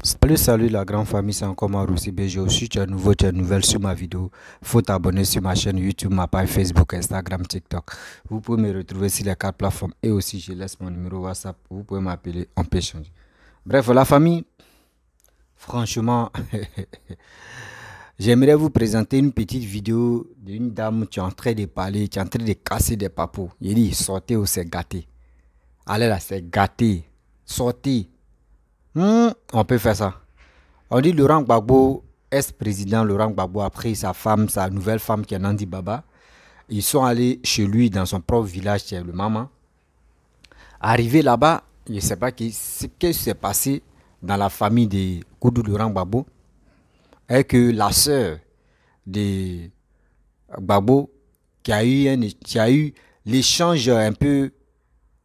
Salut la grande famille, c'est encore Maroussi BG. Si tu es nouveau, tu es nouvelle sur ma vidéo, faut t'abonner sur ma chaîne YouTube, ma page Facebook, Instagram, TikTok. Vous pouvez me retrouver sur les 4 plateformes et aussi je laisse mon numéro WhatsApp. Vous pouvez m'appeler, on peut échanger. Bref, la famille, franchement, j'aimerais vous présenter une petite vidéo d'une dame qui est en train de parler, qui est en train de casser des papous. Il dit, sortez ou c'est gâté. Allez là, c'est gâté. Sortez. On peut faire ça. On dit Laurent Gbagbo, ex-président Laurent Gbagbo a pris sa femme, sa nouvelle femme qui est Nandi Baba. Ils sont allés chez lui dans son propre village, qui est le Mama. Arrivé là-bas, je ne sais pas ce qui s'est passé dans la famille de Koudou Laurent Gbagbo. Et que la sœur de Gbagbo, qui a eu l'échange un peu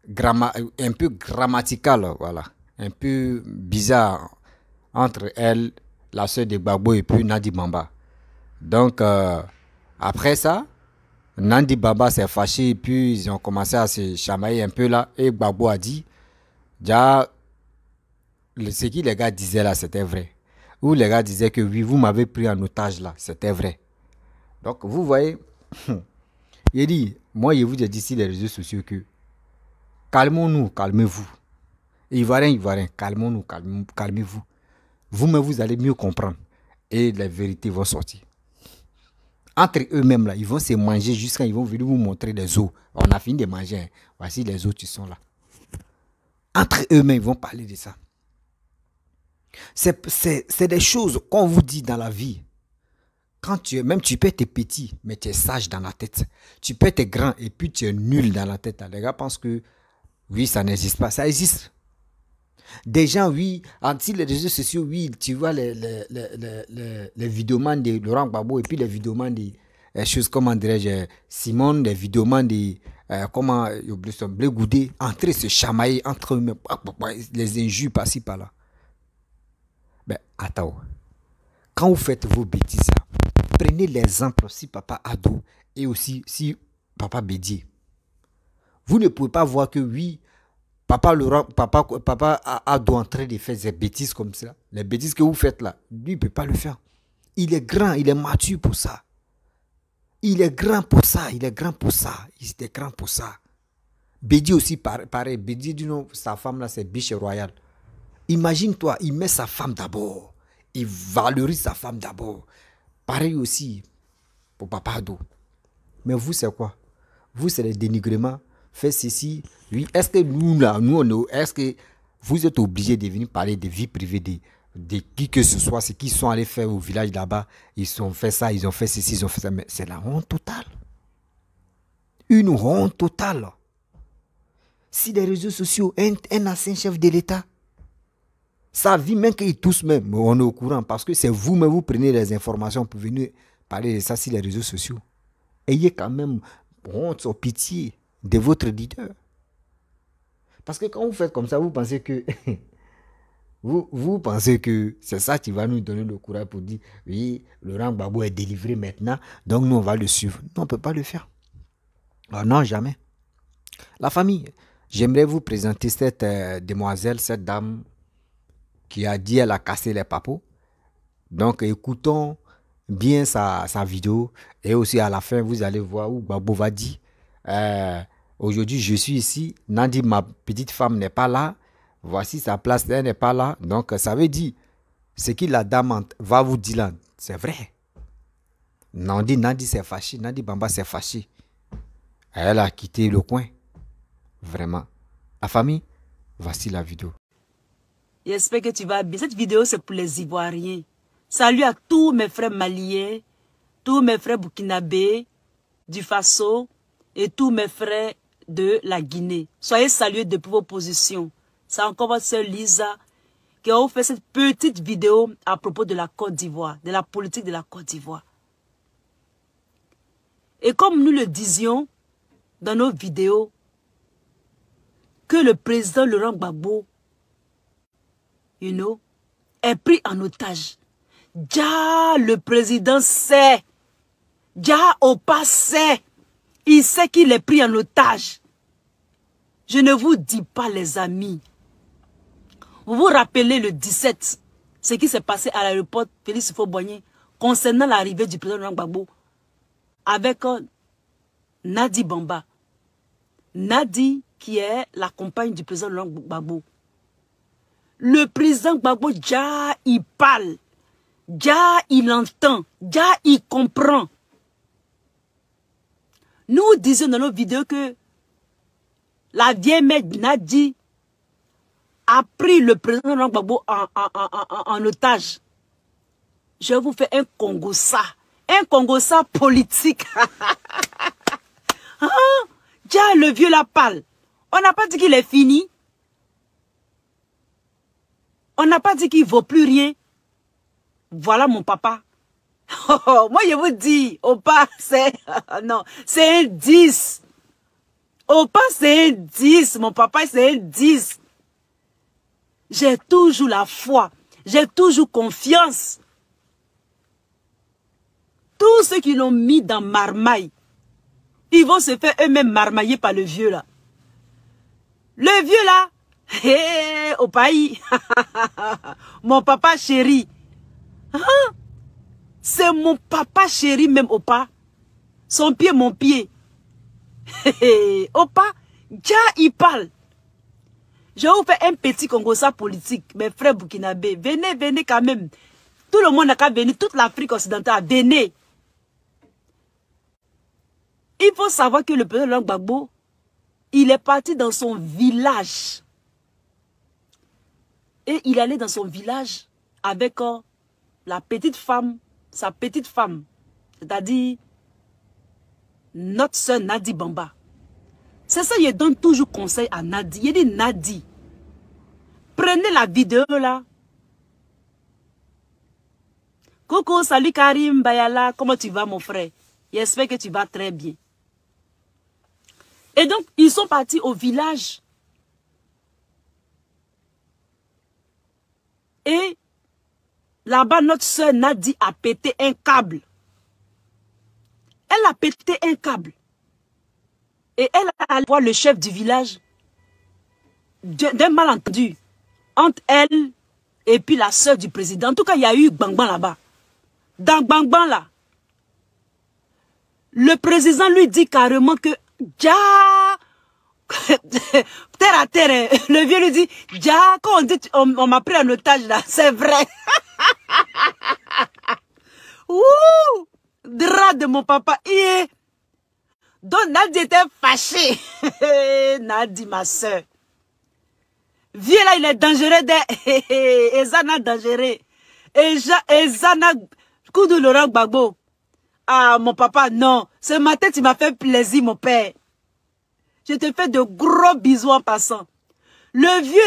grammatical, voilà, un peu bizarre entre elle, la sœur de Gbagbo et puis Nandi Bamba. Donc, après ça, Nandi Bamba s'est fâché et puis ils ont commencé à se chamailler un peu là. Et Gbagbo a dit, déjà, ce que les gars disaient là, c'était vrai. Ou les gars disaient que oui, vous m'avez pris en otage là, c'était vrai. Donc, vous voyez, il dit, moi je vous ai dit sur les réseaux sociaux que calmons-nous, calmez-vous. Ivoiriens, calmons-nous, calmez-vous. Vous-même, vous allez mieux comprendre. Et les vérités vont sortir. Entre eux-mêmes, là, ils vont se manger jusqu'à ils vont venir vous montrer des os. On a fini de manger. Hein. Voici les os qui sont là. Entre eux-mêmes, ils vont parler de ça. C'est des choses qu'on vous dit dans la vie. Quand même tu peux être petit, mais tu es sage dans la tête. Tu peux être grand et puis tu es nul dans la tête. Les gars pensent que oui, ça n'existe pas. Ça existe. Des gens, oui, sur les réseaux sociaux, oui, tu vois les vidéomans de Laurent Gbagbo et puis les vidéomans de choses, comment dirais-je, Simone, les vidéomans de, comment, Blé Goudé, entrer se chamailler entre eux, les injures par-ci, par-là. Ben, attends, quand vous faites vos bêtises, prenez l'exemple si Papa Ado et aussi si Papa Bédié. Vous ne pouvez pas voir que, oui, Papa Ado en train de faire des bêtises comme ça. Les bêtises que vous faites là, lui, il ne peut pas le faire. Il est grand, il est mature pour ça. Il est grand pour ça, il est grand pour ça. Il est grand pour ça. Bédié aussi, pareil. Bédié, du nom, sa femme là, c'est biche royale. Imagine-toi, il met sa femme d'abord. Il valorise sa femme d'abord. Pareil aussi pour Papa Ado. Mais vous, c'est quoi? Vous, c'est le dénigrement. Fait ceci, oui, est-ce que nous là, est-ce que vous êtes obligés de venir parler de vie privée de qui que ce soit, ce qu'ils sont allés faire au village là-bas, ils ont fait ça, ils ont fait ceci, ils ont fait ça, mais c'est la honte totale. Une honte totale. Si les réseaux sociaux, un ancien chef de l'État, ça vit même qu'ils tous même, on est au courant parce que c'est vous-même, vous prenez les informations pour venir parler de ça sur les réseaux sociaux. Ayez quand même honte, pitié de votre leader. Parce que quand vous faites comme ça, vous pensez que vous pensez que c'est ça qui va nous donner le courage pour dire oui, Laurent Gbagbo est délivré maintenant, donc nous on va le suivre. Non, on ne peut pas le faire. Alors, non, jamais. La famille, j'aimerais vous présenter cette demoiselle, cette dame qui a dit elle a cassé les papos. Donc écoutons bien sa vidéo et aussi à la fin vous allez voir où Gbagbo va dire aujourd'hui, je suis ici. Nandi, ma petite femme, n'est pas là. Voici sa place, elle n'est pas là. Donc, ça veut dire, ce que la dame va vous dire là, c'est vrai. Nandi s'est fâché. Nandi Bamba s'est fâché. Elle a quitté le coin. Vraiment. La famille, voici la vidéo. J'espère que tu vas bien. Cette vidéo, c'est pour les Ivoiriens. Salut à tous mes frères maliens, tous mes frères burkinabés, du Faso, et tous mes frères de la Guinée. Soyez salués depuis vos positions. C'est encore votre sœur Lisa qui a fait cette petite vidéo à propos de la Côte d'Ivoire, de la politique de la Côte d'Ivoire. Et comme nous le disions dans nos vidéos, que le président Laurent Gbagbo, est pris en otage. Déjà, le président sait. Déjà, au passé. Il sait qu'il est pris en otage. Je ne vous dis pas, les amis. Vous vous rappelez le 17, ce qui s'est passé à l'aéroport Félix Houphouët-Boigny concernant l'arrivée du président Laurent Gbagbo avec Nadi Bamba. Nadi, qui est la compagne du président Laurent Gbagbo. Le président Gbagbo, déjà, il parle. Déjà, il entend. Déjà, il comprend. Nous disions dans nos vidéos que la vieille mère Nadi a pris le président Laurent Gbagbo en otage. Je vous fais un Congo-ça. Un Congo-ça politique. Hein? Déjà, le vieux la parle. On n'a pas dit qu'il est fini. On n'a pas dit qu'il ne vaut plus rien. Voilà mon papa. Oh, moi, je vous dis, Opa, c'est... non, c'est un 10. Opa, c'est un 10. Mon papa, c'est un 10. J'ai toujours la foi. J'ai toujours confiance. Tous ceux qui l'ont mis dans marmaille, ils vont se faire eux-mêmes marmailler par le vieux là. Le vieux là, hé, au pays, mon papa chéri. Hein? C'est mon papa chéri même Opa. Son pied, mon pied. Opa, déjà il parle. Je vous fais un petit Congo-ça politique, mes frères burkinabés. Venez, venez quand même. Tout le monde n'a qu'à venir, toute l'Afrique occidentale, venez. Il faut savoir que le président Laurent Gbagbo, il est parti dans son village. Et il allait dans son village avec la petite femme, sa petite femme, c'est-à-dire notre soeur Nadi Bamba. C'est ça, il donne toujours conseil à Nadi. Il dit, Nadi, prenez la vidéo là. Coucou, salut Karim Bayala, comment tu vas mon frère? J'espère que tu vas très bien. Et donc, ils sont partis au village. Et là-bas, notre soeur Nadi a pété un câble. Elle a pété un câble. Et elle a allé voir le chef du village d'un malentendu entre elle et puis la soeur du président. En tout cas, il y a eu Gbangban là-bas. Dans Gbangban là, le président lui dit carrément que ja, terre à terre, le vieux lui dit, ja, quand on dit on m'a pris en otage là, c'est vrai. Ouh, drap de mon papa. Donc Nadi était fâché. Nadi, ma soeur. Vieux là, il est dangereux. Ezana dangereux. Ezana, coup de Laurent Gbagbo. Ah, mon papa, non. Ce matin, tu m'as fait plaisir, mon père. Je te fais de gros bisous en passant. Le vieux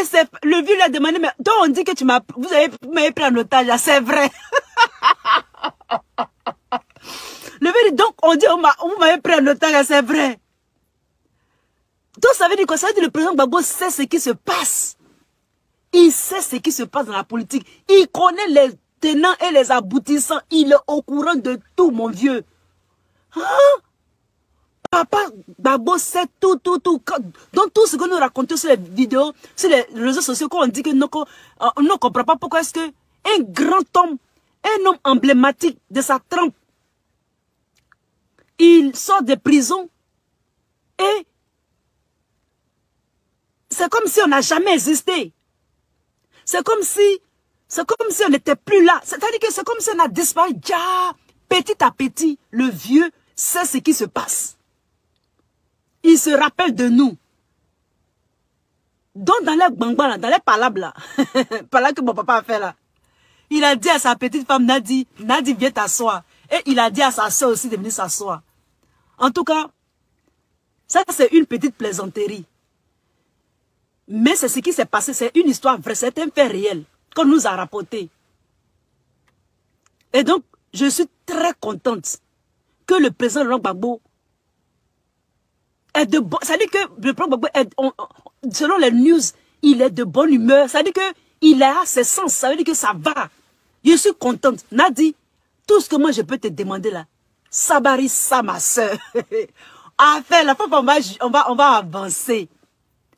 lui a demandé, mais donc on dit que vous avez pris en otage, c'est vrai. Le vieux dit, donc on dit, vous m'avez pris en otage, c'est vrai. Donc ça veut dire quoi? Ça veut dire que le président Gbagbo sait ce qui se passe. Il sait ce qui se passe dans la politique. Il connaît les tenants et les aboutissants. Il est au courant de tout, mon vieux. Hein? Papa Gbagbo sait tout. Donc tout ce que nous racontons sur les vidéos, sur les réseaux sociaux, quand on dit que nous ne comprenons pas pourquoi est-ce que un grand homme, un homme emblématique de sa trempe, il sort de prison et c'est comme si on n'a jamais existé. C'est comme si on n'était plus là. C'est-à-dire que c'est comme si on a disparu. Ja, petit à petit, le vieux sait ce qui se passe. Il se rappelle de nous. Donc dans les Gbangban, dans les palabres là, palabres que mon papa a fait là, il a dit à sa petite femme Nadi, Nadi viens t'asseoir. Et il a dit à sa soeur aussi de venir s'asseoir. En tout cas, ça c'est une petite plaisanterie. Mais c'est ce qui s'est passé, c'est une histoire vraie, c'est un fait réel qu'on nous a rapporté. Et donc, je suis très contente que le président Laurent Gbagbo est de bon. Ça dit que le président Gbagbo est, selon les news, il est de bonne humeur. Ça dit que il a ses sens. Ça veut dire que ça va. Je suis contente. Nadi, tout ce que moi je peux te demander là, Sabari, ça ma soeur. Enfin, la fois on va avancer.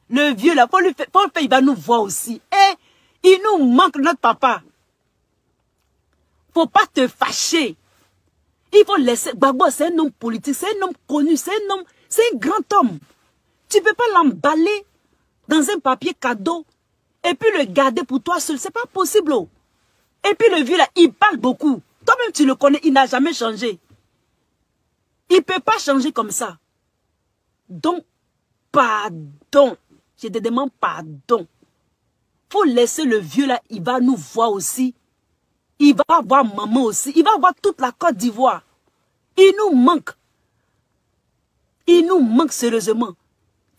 Le vieux là, faut le faire, il va nous voir aussi. Et il nous manque notre papa. Faut pas te fâcher. Il faut laisser... Gbagbo, c'est un homme politique, c'est un homme connu, c'est un grand homme. Tu ne peux pas l'emballer dans un papier cadeau et puis le garder pour toi seul. C'est pas possible. Oh. Et puis le vieux là, il parle beaucoup. Toi-même, tu le connais, il n'a jamais changé. Il ne peut pas changer comme ça. Donc, pardon. Je te demande pardon. Il faut laisser le vieux là, il va nous voir aussi. Il va voir maman aussi. Il va voir toute la Côte d'Ivoire. Il nous manque. Il nous manque sérieusement.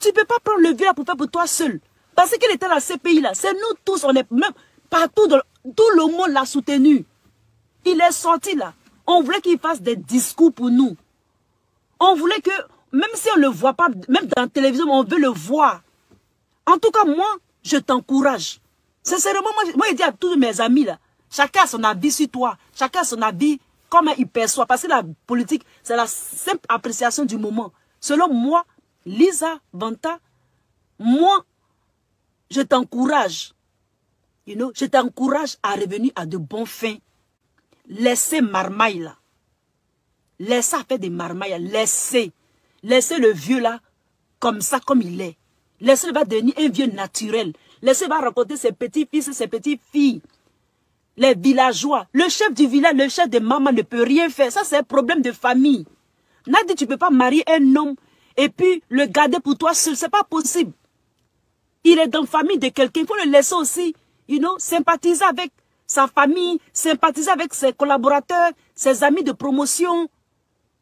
Tu ne peux pas prendre le vieux là pour faire pour toi seul. Parce qu'il était dans ces pays-là. C'est nous tous, on est même partout, tout le monde l'a soutenu. Il est sorti là. On voulait qu'il fasse des discours pour nous. On voulait que, même si on ne le voit pas, même dans la télévision, on veut le voir. En tout cas, moi, je t'encourage. Sincèrement, moi, je dis à tous mes amis là, chacun a son avis sur toi. Chacun a son avis, comment il perçoit. Parce que la politique, c'est la simple appréciation du moment. Selon moi, Lisa Vanta, moi, je t'encourage. You know, je t'encourage à revenir à de bons fins. Laissez marmaille là. Laissez faire des marmailles. Laissez. Laissez le vieux là, comme ça, comme il est. Laissez-le va devenir un vieux naturel. Laissez-le va rencontrer ses petits-fils et ses petites-filles. Les villageois. Le chef du village, le chef de maman ne peut rien faire. Ça, c'est un problème de famille. Nadi, tu ne peux pas marier un homme et puis le garder pour toi seul. Ce n'est pas possible. Il est dans la famille de quelqu'un. Il faut le laisser aussi, you know, sympathiser avec sa famille, sympathiser avec ses collaborateurs, ses amis de promotion.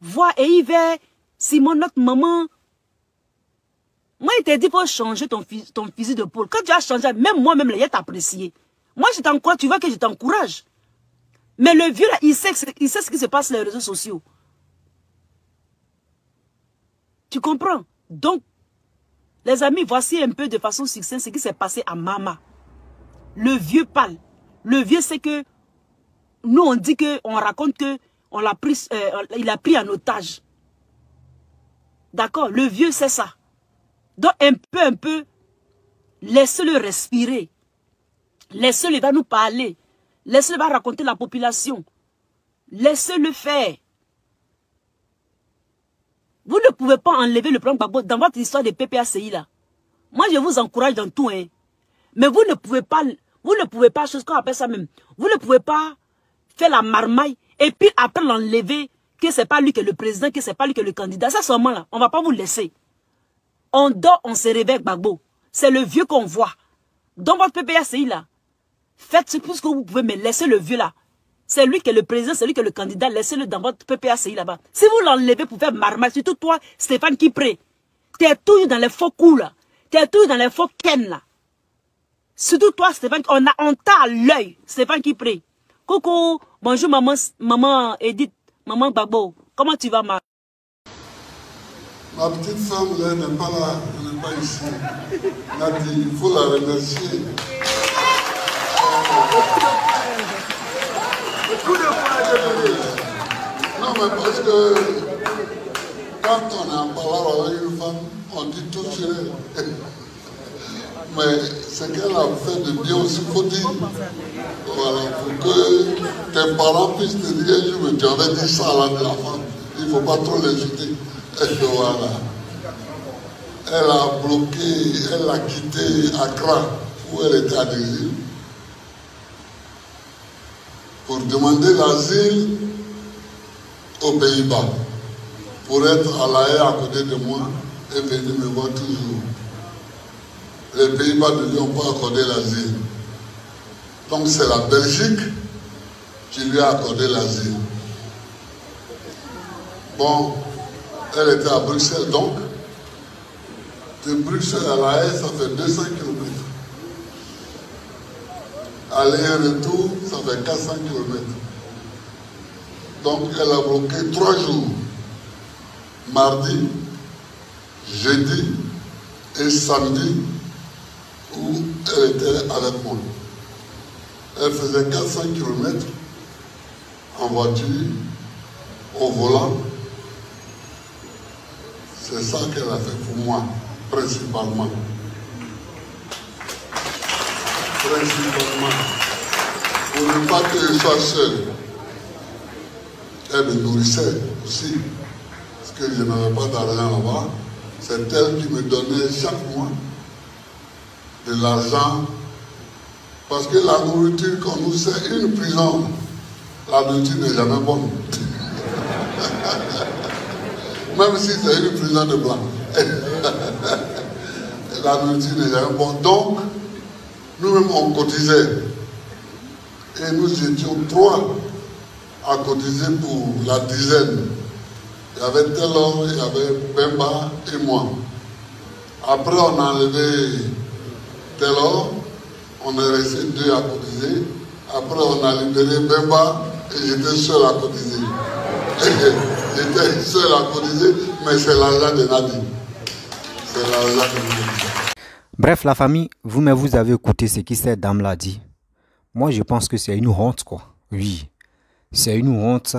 Voir et y va, Simon, notre maman. Moi, il t'a dit, il faut changer ton physique de pôle. Quand tu as changé, même moi-même, il t'a apprécié. Moi, je t'encourage, tu vois que je t'encourage. Mais le vieux, là, il sait ce qui se passe sur les réseaux sociaux. Tu comprends? Donc, les amis, voici un peu de façon succincte ce qui s'est passé à Mama. Le vieux parle. Le vieux, c'est que, nous, on dit que, on raconte que, il a pris en otage. D'accord? Le vieux, c'est ça. Donc, un peu, laissez-le respirer. Laissez-le, va nous parler. Laissez-le, va raconter la population. Laissez-le faire. Vous ne pouvez pas enlever le plan Gbagbo dans votre histoire de PPACI là. Moi, je vous encourage dans tout, hein. Mais vous ne pouvez pas, chose qu'on appelle ça même, vous ne pouvez pas faire la marmaille et puis après l'enlever, que c'est pas lui qui est le président, que c'est pas lui qui est le candidat. Ça, seulement là, on va pas vous laisser. On dort, on se réveille, Gbagbo. C'est le vieux qu'on voit. Dans votre PPACI là, faites ce que vous pouvez, mais laissez le vieux là. C'est lui qui est le président, c'est lui qui est le candidat. Laissez-le dans votre PPACI là-bas. Si vous l'enlevez pour faire marmaille, surtout toi, Stéphane Kipré, tu es toujours dans les faux coups là. Tu es toujours dans les faux ken là. Surtout toi, Stéphane, on t'a à l'œil, Stéphane Kipré. Coucou, bonjour maman Edith, maman Gbagbo. Comment tu vas, ma? Ma petite femme là n'est pas là, elle n'est pas ici. Nadi, il faut la remercier. Non, mais parce que quand on est en parlant avec une femme, on dit tout sur elle. Mais ce qu'elle a fait de bien aussi, il faut dire. Voilà, pour que tes parents puissent te dire, mais tu avais dit ça à la femme, il ne faut pas trop l'insulter. Et voilà. Elle a bloqué, elle a quitté Accra, où elle était à l'exil, pour demander l'asile aux Pays-Bas, pour être à La Haye à côté de moi et venir me voir toujours. Les Pays-Bas ne lui ont pas accordé l'asile. Donc c'est la Belgique qui lui a accordé l'asile. Bon, elle était à Bruxelles, donc de Bruxelles à La Haye, ça fait 200 km. Aller et retour, ça fait 400 km. Donc elle a bloqué 3 jours. Mardi, jeudi et samedi, où elle était avec moi. Elle faisait 400 km en voiture, au volant. C'est ça qu'elle a fait pour moi, principalement. Principalement. Pour ne pas que je sois seul. Elle me nourrissait aussi, parce que je n'avais pas d'argent là-bas. C'est elle qui me donnait chaque mois de l'argent. Parce que la nourriture qu'on nous sert, une prison, la nourriture n'est jamais bonne. Même si c'est une prison de blanc. La nourriture n'est jamais bonne. Donc, nous-mêmes, on cotisait. Et nous étions 3 à cotiser pour la dizaine. Il y avait Taylor, il y avait Bemba et moi. Après, on a enlevé Taylor, on est resté 2 à cotiser. Après, on a libéré Bemba et j'étais seul à cotiser. J'étais seul à cotiser, mais c'est l'argent de Nadi. C'est l'argent de Nadi. Bref, la famille, vous-même, vous avez écouté ce que cette dame l'a dit. Moi, je pense que c'est une honte, quoi. Oui, c'est une honte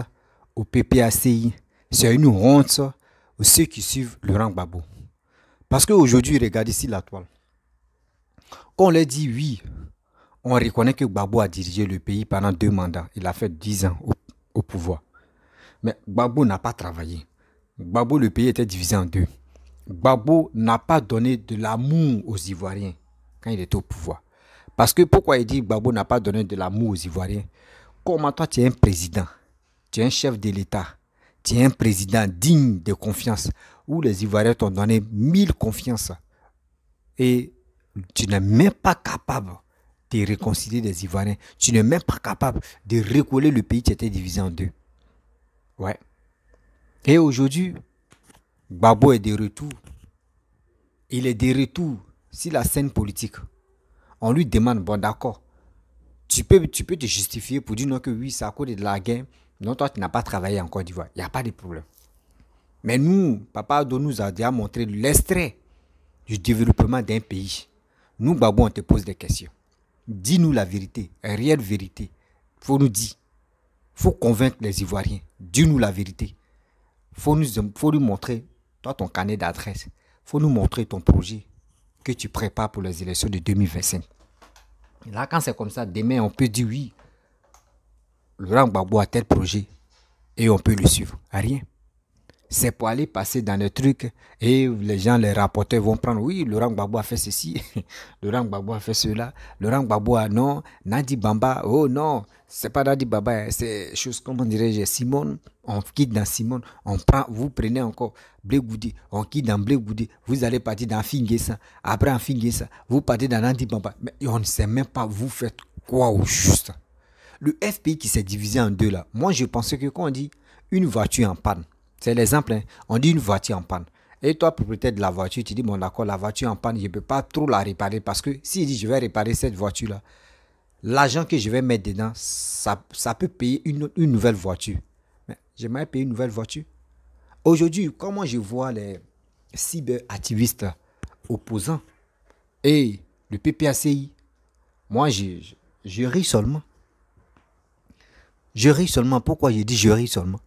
au PPACI. C'est une honte aux ceux qui suivent Laurent Gbagbo. Parce qu'aujourd'hui, regardez ici la toile. On leur dit oui. On reconnaît que Gbagbo a dirigé le pays pendant 2 mandats. Il a fait 10 ans au pouvoir. Mais Gbagbo n'a pas travaillé. Gbagbo, le pays était divisé en 2. Gbagbo n'a pas donné de l'amour aux Ivoiriens quand il était au pouvoir. Parce que pourquoi il dit que Gbagbo n'a pas donné de l'amour aux Ivoiriens? Comment toi tu es un président, tu es un chef de l'État, tu es un président digne de confiance, où les Ivoiriens t'ont donné 1000 confiances et tu n'es même pas capable de réconcilier les Ivoiriens, tu n'es même pas capable de recoller le pays qui était divisé en 2. Ouais. Et aujourd'hui, Gbagbo est de retour. Il est de retour sur la scène politique. On lui demande, bon d'accord, tu peux te justifier pour dire non que oui, c'est à cause de la guerre. Non, toi, tu n'as pas travaillé en Côte d'Ivoire. Il n'y a pas de problème. Mais nous, Papa Ado nous a déjà montré l'extrait du développement d'un pays. Nous, Gbagbo, on te pose des questions. Dis-nous la vérité, une réelle vérité. Il faut nous dire. Il faut convaincre les Ivoiriens. Dis-nous la vérité. Il faut nous montrer, toi, ton carnet d'adresse. Il faut nous montrer ton projet que tu prépares pour les élections de 2025. Et là, quand c'est comme ça, demain, on peut dire oui, Laurent Gbagbo a tel projet et on peut le suivre. Rien. C'est pour aller passer dans les trucs et les gens, les rapporteurs vont prendre, oui, Laurent Gbagbo a fait ceci, Laurent Gbagbo a fait cela, Laurent Gbagbo a non, Nadi Bamba, oh non, c'est pas Nadi Bamba, c'est chose, comment dirais-je, Simone, on quitte dans Simone, on prend, vous prenez encore Blé Goudé, on quitte dans Blé Goudé, vous allez partir dans Fingessa, après en Fingessa, vous partez dans Nadi Bamba, mais on ne sait même pas vous faites quoi au juste. Le FPI qui s'est divisé en 2 là, moi je pensais que quand on dit une voiture en panne, c'est l'exemple, hein. On dit une voiture en panne. Et toi, propriétaire de la voiture, tu dis, bon d'accord, la voiture en panne, je ne peux pas trop la réparer parce que s'il dit, je vais réparer cette voiture-là, l'argent que je vais mettre dedans, ça peut payer une nouvelle voiture. Mais j'aimerais payer une nouvelle voiture. Aujourd'hui, comment je vois les cyberactivistes opposants et le PPACI, moi, je ris seulement. Je ris seulement. Pourquoi je dis je ris seulement?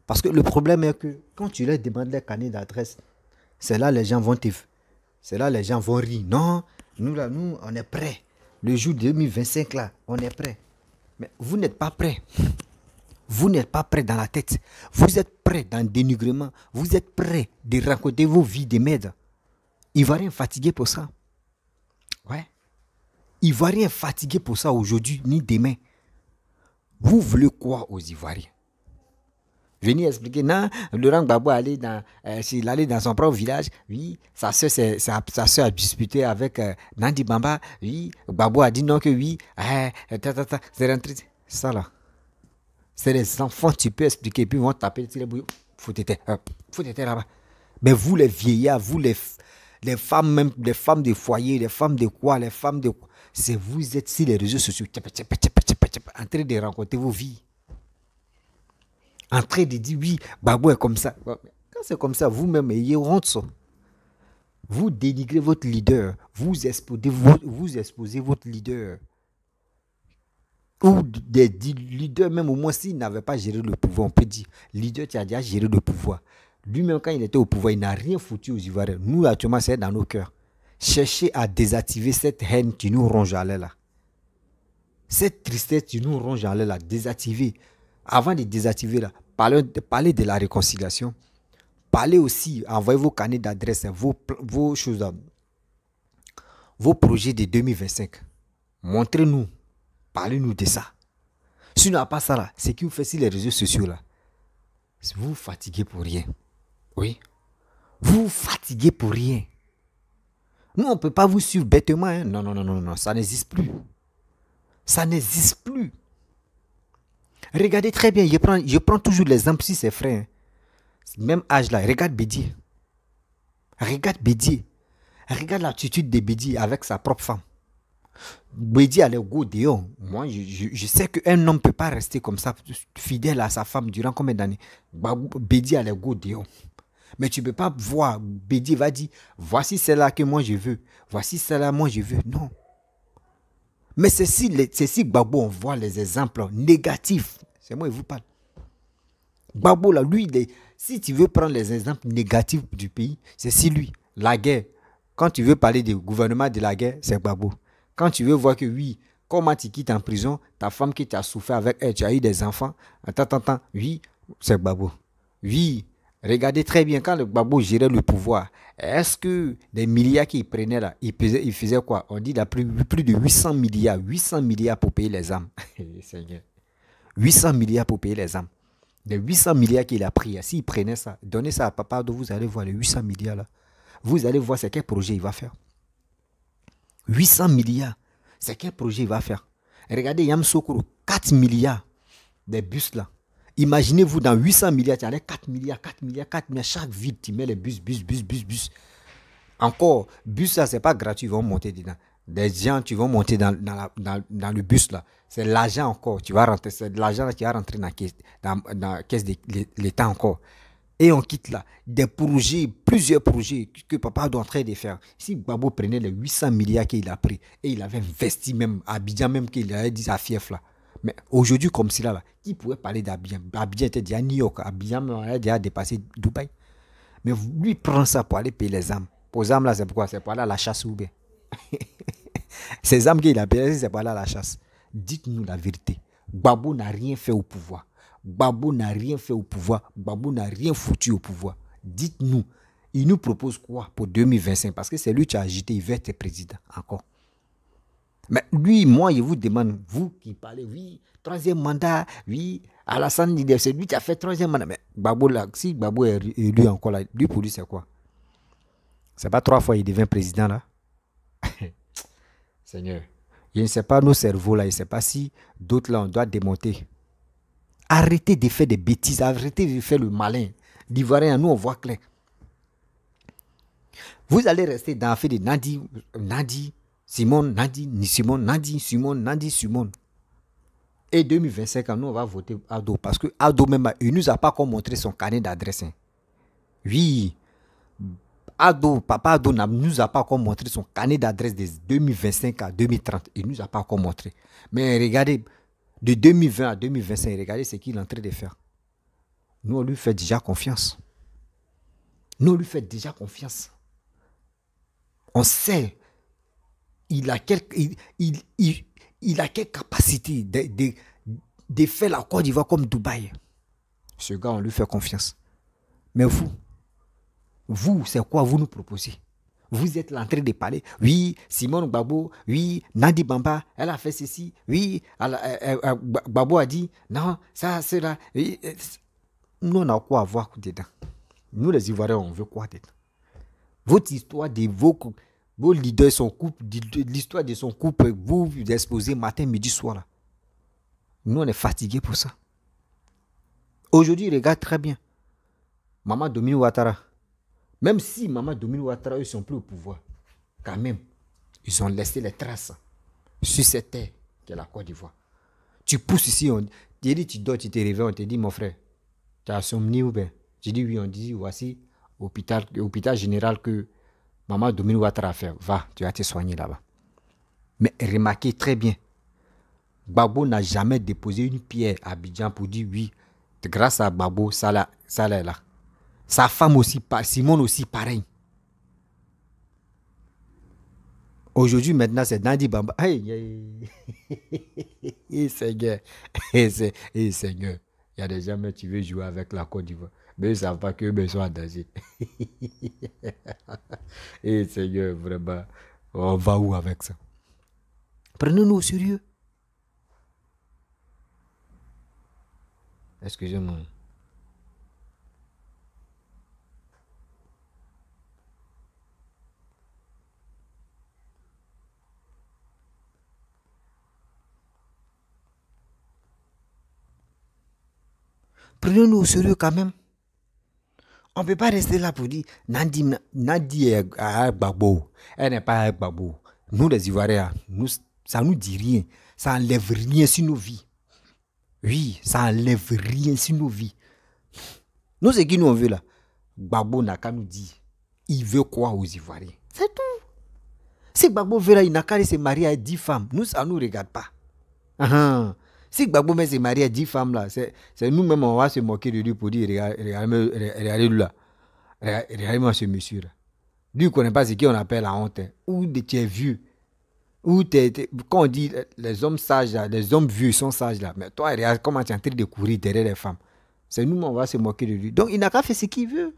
Parce que le problème est que quand tu leur demandes les carnets d'adresse, c'est là les gens vont rire. Non, nous là, nous, on est prêts. Le jour 2025 là, on est prêts. Mais vous n'êtes pas prêts. Vous n'êtes pas prêts dans la tête. Vous êtes prêts dans le dénigrement. Vous êtes prêts de raconter vos vies de merde. Ivoiriens fatigués pour ça. Ouais. Ivoiriens fatigués pour ça aujourd'hui, ni demain. Vous voulez quoi aux Ivoiriens? Venir expliquer, non, Laurent Gbagbo s'il allait dans son propre village, oui, sa soeur a disputé avec Nandi Bamba, oui, Gbagbo a dit non que oui, c'est rentré. Ça là, c'est les enfants, tu peux expliquer, puis ils vont taper, faut t'éteindre là-bas. Mais vous les vieillards, vous les femmes même, les femmes de foyer, les femmes de quoi, c'est vous êtes sur les réseaux sociaux, en train de rencontrer vos vies. En train de dire oui, Gbagbo est comme ça. Quand c'est comme ça, vous-même, ayez honte. Vous dénigrez votre leader. Vous exposez votre leader. Ou des leaders, même au moins s'il n'avait pas géré le pouvoir, on peut dire, leader qui a déjà géré le pouvoir. Lui-même, quand il était au pouvoir, il n'a rien foutu aux Ivoiriens. Nous, actuellement, c'est dans nos cœurs. Cherchez à désactiver cette haine qui nous ronge à l'aile là. Cette tristesse qui nous ronge à l'aile là, désactiver. Avant de désactiver là, Parlez de la réconciliation. Parlez aussi, envoyez vos carnets d'adresse, vos choses, vos projets de 2025. Montrez-nous, parlez-nous de ça. Sinon, à part ça, là, ce qui vous fait sur les réseaux sociaux, là, vous vous fatiguez pour rien. Oui. Vous vous fatiguez pour rien. Nous, on ne peut pas vous suivre bêtement. Hein. Non, non, non, non, non, ça n'existe plus. Ça n'existe plus. Regardez très bien, je prends toujours l'exemple si c'est frère. Hein. Même âge là, regarde Bédier. Regarde Bédier. Regarde l'attitude de Bédier avec sa propre femme. Bédier allait go dehors. Moi, je sais qu'un homme ne peut pas rester comme ça, fidèle à sa femme durant combien d'années. Bédier allait go dehors. Mais tu ne peux pas voir, Bédier va dire, voici celle-là que moi je veux. Voici celle-là moi je veux. Non. Mais c'est si Gbagbo, on voit les exemples négatifs. C'est moi qui vous parle. Gbagbo, là, lui, si tu veux prendre les exemples négatifs du pays, c'est si lui. La guerre. Quand tu veux parler du gouvernement de la guerre, c'est Gbagbo. Quand tu veux voir que oui, comment tu quittes en prison, ta femme qui t'a souffert avec elle, tu as eu des enfants, attends, oui, c'est Gbagbo. Oui, regardez très bien, quand le Gbagbo gérait le pouvoir, est-ce que les milliards qu'il prenait là, il faisait quoi? On dit qu'il a pris plus de 800 milliards pour payer les âmes. Seigneur. 800 milliards pour payer les âmes. Les 800 milliards qu'il a pris, s'il prenait ça, donnez ça à Papa Ado, vous allez voir les 800 milliards là. Vous allez voir c'est quel projet il va faire. 800 milliards, c'est quel projet il va faire. Regardez Yam Sokoro, 4 milliards des bus là. Imaginez-vous dans 800 milliards, tu as 4 milliards, chaque ville, tu mets les bus. Encore, bus là, c'est pas gratuit, ils vont monter dedans. Des gens, tu vas monter dans le bus là. C'est l'argent encore, tu vas rentrer, c'est de l'argent qui va rentrer dans la caisse de l'État encore. Et on quitte là. Des projets, plusieurs projets que Papa est en train de faire. Si Gbagbo prenait les 800 milliards qu'il a pris et il avait investi même, à Abidjan même qu'il avait dit à Fief là. Mais aujourd'hui, comme cela là, qui pouvait parler d'Abidjan? Abidjan était déjà à New York, Abidjan a déjà dépassé Dubaï. Mais lui prend ça pour aller payer les âmes. Pour les âmes là, c'est pourquoi? C'est pour aller à la chasse ou bien. Ces âmes qu'il a payées, c'est pour aller à la chasse. Dites-nous la vérité. Gbagbo n'a rien fait au pouvoir. Gbagbo n'a rien fait au pouvoir. Gbagbo n'a rien foutu au pouvoir. Dites-nous, il nous propose quoi pour 2025? Parce que c'est lui qui a agité, il veut être président encore. Mais lui, moi, je vous demande, vous qui parlez, oui, troisième mandat, oui, Alassane, c'est lui qui a fait troisième mandat. Mais Gbagbo, là, si Gbagbo est élu encore là, lui pour lui, c'est quoi? C'est pas 3 fois il devient président là? Seigneur, je ne sais pas nos cerveaux là, je ne sais pas si d'autres là, on doit démonter. Arrêtez de faire des bêtises, arrêtez de faire le malin. L'Ivoirien, nous on voit clair. Vous allez rester dans l'affaire de Nadi, Simone, Simone. Et 2025, nous on va voter Ado. Parce que Ado même, il ne nous a pas encore montré son carnet d'adresse. Hein. Oui, Papa Ado ne nous a pas encore montré son carnet d'adresse de 2025 à 2030. Il ne nous a pas encore montré. Mais regardez, de 2020 à 2025, regardez ce qu'il est en train de faire. Nous, on lui fait déjà confiance. On sait, il a quelle capacité de faire la Côte d'Ivoire comme Dubaï. Ce gars, on lui fait confiance. Mais vous, c'est quoi vous nous proposez? Vous êtes en train de parler. Oui, Simone Gbagbo, oui, Nadi Bamba, elle a fait ceci. Oui, Gbagbo a dit, non, ça, c'est là. Nous, on a quoi à voir dedans? Nous, les Ivoiriens, on veut quoi dedans? Votre histoire de vos leaders, son couple, l'histoire de son couple, vous exposez matin, midi, soir. Là. Nous, on est fatigués pour ça. Aujourd'hui, regarde très bien. Maman Dominique Ouattara. Même si Maman Dominique Ouattara, ils sont plus au pouvoir, quand même, ils ont laissé les traces sur cette terre qui est la Côte d'Ivoire. Tu pousses ici, tu dors, tu te réveilles, on te dit, mon frère, tu as somni ou bien? Tu dis oui, on dit, voici l'hôpital général que Maman Dominique Ouattara a fait. Va, tu vas te soigner là-bas. Mais remarquez très bien, Gbagbo n'a jamais déposé une pierre à Abidjan pour dire oui, grâce à Gbagbo, ça là, là. Sa femme aussi, Simone aussi, pareil. Aujourd'hui, maintenant, c'est Nadi Bamba. Hey, Seigneur. Seigneur. Il y a des gens, mais tu veux jouer avec la Côte d'Ivoire. Mais ils ne savent pas qu'eux ils sont en danger. Et Seigneur, vraiment, on va où avec ça? Prenez-nous au sérieux. Excusez-moi. Prenons-nous au sérieux quand même. On ne peut pas rester là pour dire Nadi est à Gbagbo. Elle n'est pas à Gbagbo. Nous, les Ivoiriens, ça ne nous dit rien. Ça n'enlève rien sur nos vies. Oui, ça n'enlève rien sur nos vies. Nous, ce qui nous veut là, Gbagbo n'a qu'à nous dire. Il veut quoi aux Ivoiriens? C'est tout. Si Gbagbo veut là, il n'a qu'à se marier à 10 femmes. Nous, ça ne nous regarde pas. Si Gbagbo met se marier à 10 femmes là, c'est nous-mêmes, on va se moquer de lui pour dire regardez-le là. Regardez-moi ce monsieur là. Lui, il ne connaît pas ce qu'on appelle la honte. Ou tu es vieux. Ou quand on dit les hommes sages là, les hommes vieux sont sages là. Mais toi, regarde comment tu es en train de courir derrière les femmes. C'est nous, on va se moquer de lui. Donc, il n'a qu'à faire ce qu'il veut.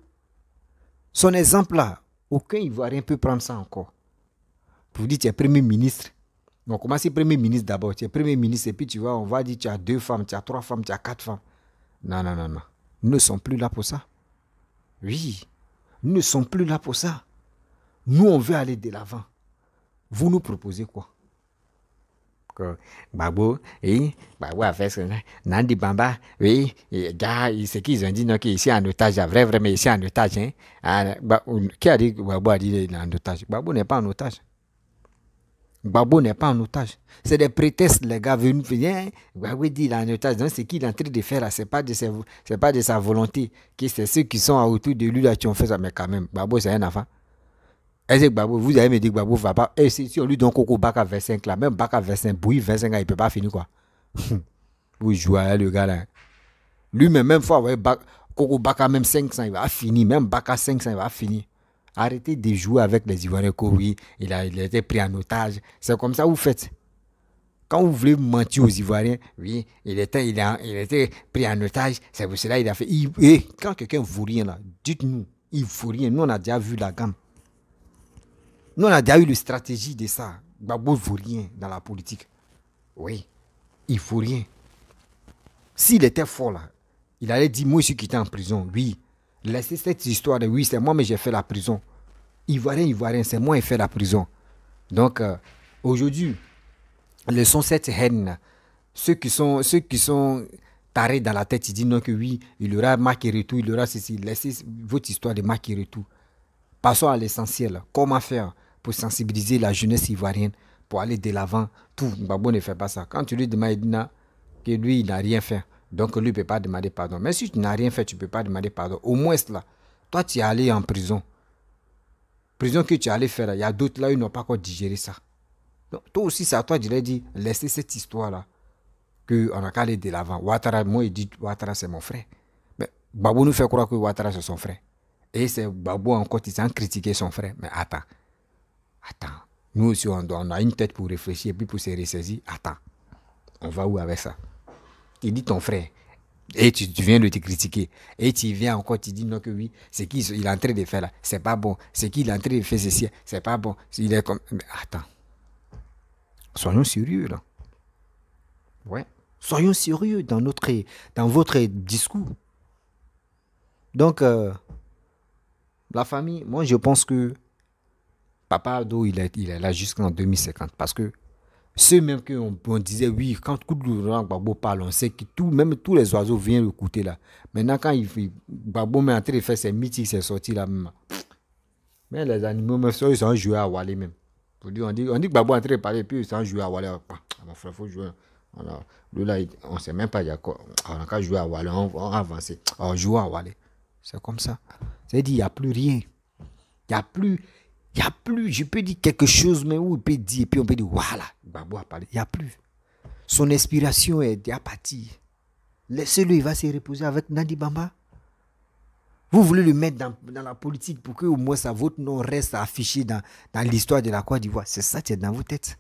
Son exemple là, aucun Ivoirien peut prendre ça encore. Pour dire tu es premier ministre. On commence premier ministre d'abord. Tu es premier ministre et puis tu vois, on va dire tu as 2 femmes, tu as 3 femmes, tu as 4 femmes. Non. Nous ne sommes plus là pour ça. Oui, nous ne sommes plus là pour ça. Nous, on veut aller de l'avant. Vous nous proposez quoi? Gbagbo a fait ça. Nandi Bamba, oui, gars, c'est qu'ils ont dit non, qu'il est ici en otage, vraiment ici en otage. Qui a dit que Gbagbo a dit en otage? Gbagbo n'est pas en otage. Gbagbo n'est pas en otage. C'est des prétextes, les gars venus dire, Gbagbo dit il est en otage. Donc, ce qu'il est en train de faire là, c'est pas de sa volonté. C'est ceux qui sont autour de lui là qui ont fait ça. Mais quand même, Gbagbo, c'est un enfant. Est-ce que Gbagbo, vous avez me dit que Gbagbo ne va pas. Et si on lui donne Coco Baka 25 là, même Baka 25, Bouilly 25 ans, il ne peut pas finir quoi. Vous jouez à le gars là. Lui-même, même fois, Coco Baka même 500, il va finir. Même Baka 500, il va finir. Arrêtez de jouer avec les Ivoiriens. Oui, il a été pris en otage. C'est comme ça que vous faites. Quand vous voulez mentir aux Ivoiriens, oui, il était pris en otage. C'est pour cela qu'il a fait. Et quand quelqu'un ne vaut rien là, dites-nous, il ne faut rien. Nous, on a déjà vu la gamme. Nous, on a déjà eu la stratégie de ça. Gbagbo ne vaut rien dans la politique. Oui, il ne faut rien. S'il était fort là, il allait dire, moi, je suis quitté en prison. Oui, laissez cette histoire de, oui, c'est moi, mais j'ai fait la prison. Ivoirien, c'est moi qui ai fait la prison. Donc, aujourd'hui, laissons cette haine. Ceux qui sont tarés dans la tête, ils disent non que oui, il y aura Makeretou, il y aura ceci. Laissez votre histoire de Makeretou. Passons à l'essentiel. Comment faire pour sensibiliser la jeunesse ivoirienne, pour aller de l'avant? Tout, Gbagbo ne fait pas ça. Quand tu lui demandes que lui, il n'a rien fait, donc lui ne peut pas demander pardon. Mais si tu n'as rien fait, tu ne peux pas demander pardon. Au moins là, toi, tu es allé en prison. Prison que tu es allé faire, il y a d'autres là, ils n'ont pas encore digéré ça. Donc, toi aussi, c'est à toi de leur dire, laissez cette histoire-là, qu'on a qu'à aller de l'avant. Ouattara, moi, il dit, Ouattara, c'est mon frère. Mais Gbagbo nous fait croire que Ouattara, c'est son frère. Et c'est Gbagbo encore, il s'en critiquer son frère. Mais attends. Nous aussi, on a une tête pour réfléchir et puis pour se ressaisir. Attends. On va où avec ça? Il dit ton frère. Et tu viens de te critiquer. Et tu viens encore, tu dis non que oui, c'est qu'il est en train de faire là. C'est pas bon. C'est qu'il est en train de faire ceci. C'est pas bon. Il est comme... Mais attends. Soyons sérieux là. Ouais. Soyons sérieux dans votre discours. Donc, la famille, moi je pense que Papa Ado, il est là jusqu'en 2050. Parce que ceux même qu'on disait, oui, quand Gbagbo parle, on sait que même tous les oiseaux viennent écouter là. Maintenant, quand Gbagbo est en train de faire ses mythiques, ses sorties là, mais les animaux, même ils sont joués à Wale même. On dit que Gbagbo est en train de parler, puis ils sont joués à Wale. Mon frère, il faut jouer. Lui là, on ne sait même pas, il y a quoi. On a qu'à jouer à Wale, on a avancé. On joue à Wale. C'est comme ça. C'est-à-dire, il n'y a plus rien. Il n'y a plus, je peux dire quelque chose, mais où il peut dire, et puis on peut dire, voilà, Gbagbo a parlé. Il n'y a plus. Son inspiration est apathie. Laissez-le, il va se reposer avec Nandi Bamba. Vous voulez le mettre dans la politique pour que au moins votre nom reste affiché dans l'histoire de la Côte d'Ivoire. C'est ça qui est dans vos têtes.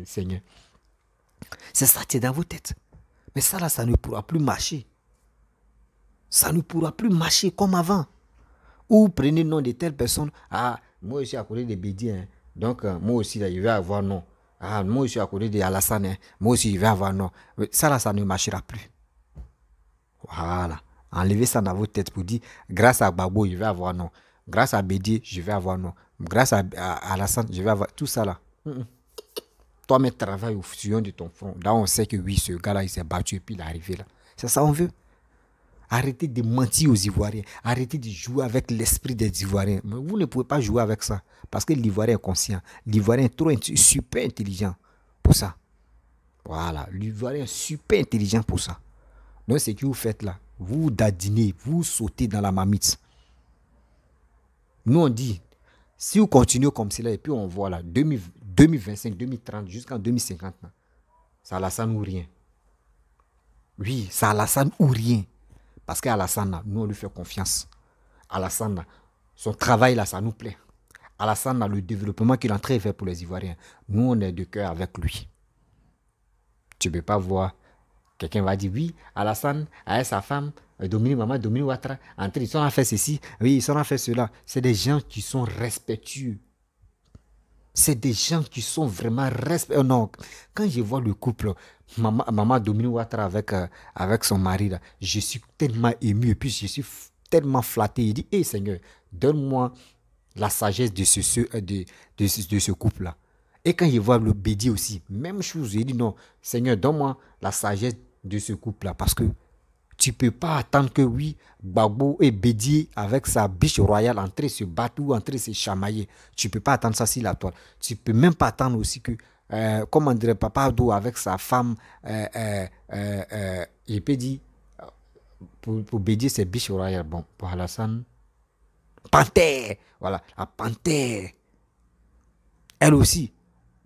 Seigneur. C'est ça qui est dans vos têtes. Mais ça là, ça ne pourra plus marcher. Ça ne pourra plus marcher comme avant. Ou prenez le nom de telle personne. Ah, moi aussi à côté de Bédi. Hein. Donc, moi aussi, là, je vais avoir non. Ah, moi aussi à côté de Alassane. Hein. Moi aussi, je vais avoir non. Ça, là, ça ne marchera plus. Voilà. Enlevez ça dans votre tête pour dire, grâce à Babo, je vais avoir non. Grâce à Bédi, je vais avoir non. Grâce à Alassane, je vais avoir tout ça là. Toi-même, travaille au sillon de ton front. Là, on sait que oui, ce gars-là, il s'est battu et puis il est arrivé là. C'est ça qu'on veut. Arrêtez de mentir aux Ivoiriens. Arrêtez de jouer avec l'esprit des Ivoiriens. Mais vous ne pouvez pas jouer avec ça. Parce que l'Ivoirien est conscient. L'Ivoirien est trop super intelligent pour ça. Voilà. L'Ivoirien est super intelligent pour ça. Donc, ce que vous faites là, vous dadinez, vous sautez dans la marmite. Nous, on dit, si vous continuez comme cela, et puis on voit là, 2025, 2030, jusqu'en 2050, là, ça Alassane ou rien. Oui, ça Alassane ou rien. Parce qu'Alassane, nous, on lui fait confiance. Alassane, son travail, là, ça nous plaît. Alassane, le développement qu'il est en train de faire pour les Ivoiriens, nous, on est de cœur avec lui. Tu ne peux pas voir, quelqu'un va dire, oui, Alassane, avec sa femme, Dominique Mama, Dominique Ouattara, ils sont en fait ceci, oui, ils sont en fait cela. C'est des gens qui sont respectueux. C'est des gens qui sont vraiment respectueux. Non, quand je vois le couple, maman Dominique Ouattara avec son mari, là, je suis tellement ému et puis je suis tellement flatté. Il dit, hé Seigneur, donne-moi la sagesse de ce couple-là. Et quand je vois le Bédi aussi, même chose, il dit, non, Seigneur, donne-moi la sagesse de ce couple-là. Parce que tu ne peux pas attendre que oui, Gbagbo et Bédi avec sa biche royale en train de se battre ou en train de se chamailler. Tu ne peux pas attendre ça sur la toile. Tu ne peux même pas attendre aussi que, comment dirait Papa Abdou avec sa femme, il peut dire, pour Bédi c'est biche royale. Bon, pour Alassane, panthère. Voilà, la panthère. Elle aussi.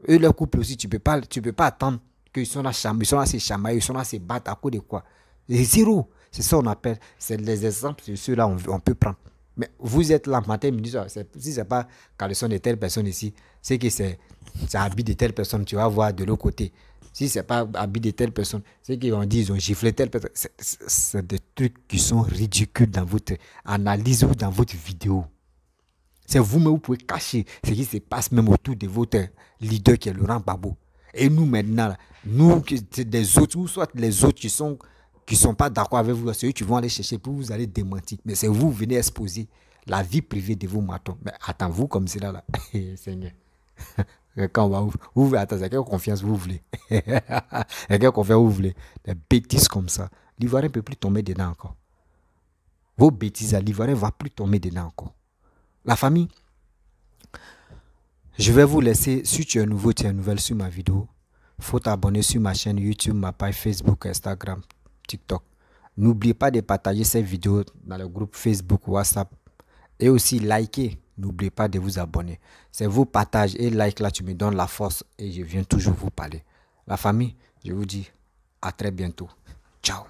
Eux, leur couple aussi, tu ne peux pas attendre qu'ils sont là, ils sont là, se chamailler, ils sont là, se battre à cause de quoi? Zéro. C'est ça qu'on appelle. C'est les exemples de ceux-là on peut prendre. Mais vous êtes là, matin, midi, soir. Si ce n'est pas caleçon de telle personne ici, c'est que c'est habit de telle personne, tu vas voir de l'autre côté. Si ce n'est pas habit de telle personne, c'est qu'ils ont dit, ils ont giflé telle personne. C'est des trucs qui sont ridicules dans votre analyse ou dans votre vidéo. C'est vous-même, vous pouvez cacher ce qui se passe même autour de votre leader qui est Laurent Gbagbo. Et nous maintenant, nous, c'est des autres, ou soit les autres qui sont pas d'accord avec vous, c'est eux qui vont aller chercher pour vous aller démentir. Mais c'est vous venez exposer la vie privée de vos matons. Mais attends, vous comme cela là, Seigneur. Quand on va vous attends, quelle confiance vous voulez? Quelle confiance vous voulez? Des bêtises comme ça. L'Ivoirien ne peut plus tomber dedans encore. Vos bêtises, l'Ivoirien ne va plus tomber dedans encore. La famille, je vais vous laisser, si tu es nouveau, tu es nouvelle sur ma vidéo, il faut t'abonner sur ma chaîne YouTube, ma page Facebook, Instagram, TikTok. N'oubliez pas de partager cette vidéo dans le groupe Facebook, WhatsApp et aussi liker. N'oubliez pas de vous abonner. C'est vos partages et likes là, tu me donnes la force et je viens toujours vous parler. La famille, je vous dis à très bientôt. Ciao.